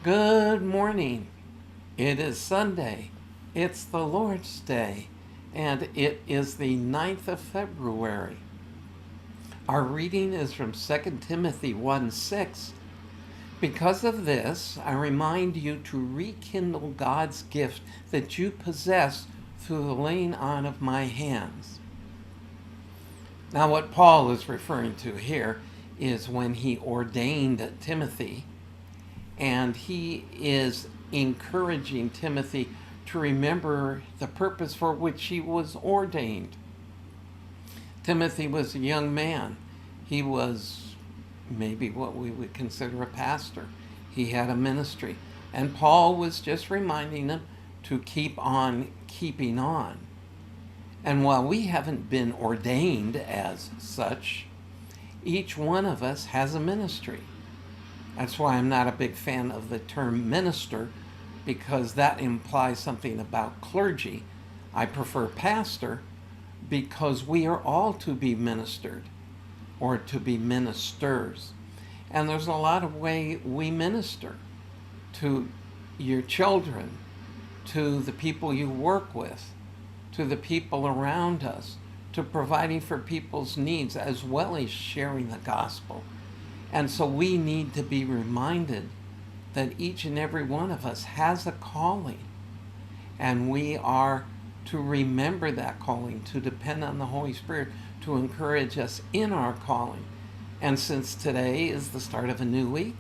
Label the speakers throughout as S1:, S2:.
S1: Good morning. It is Sunday. It's the Lord's Day, and it is the 9th of February. Our reading is from 2 Timothy 1:6. Because of this, I remind you to rekindle God's gift that you possess through the laying on of my hands. Now, what Paul is referring to here is when he ordained Timothy, and he is encouraging Timothy to remember the purpose for which he was ordained. Timothy was a young man. He was maybe what we would consider a pastor. He had a ministry. And Paul was just reminding him to keep on keeping on. And while we haven't been ordained as such, each one of us has a ministry. That's why I'm not a big fan of the term minister, because that implies something about clergy. I prefer pastor because we are all to be ministered or to be ministers. And there's a lot of way we minister to your children, to the people you work with, to the people around us, to providing for people's needs as well as sharing the gospel. And so we need to be reminded that each and every one of us has a calling, and we are to remember that calling, to depend on the Holy Spirit to encourage us in our calling. And since today is the start of a new week,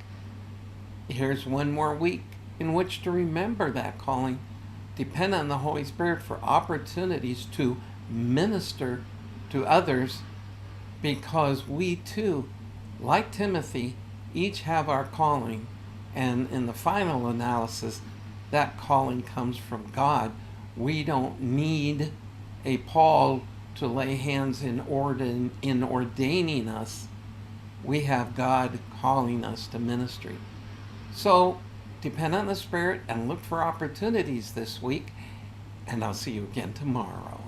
S1: here's one more week in which to remember that calling, depend on the Holy Spirit for opportunities to minister to others, because we too, like Timothy, each have our calling, and in the final analysis, that calling comes from God. We don't need a Paul to lay hands in ordaining us. We have God calling us to ministry. So depend on the Spirit and look for opportunities this week, and I'll see you again tomorrow.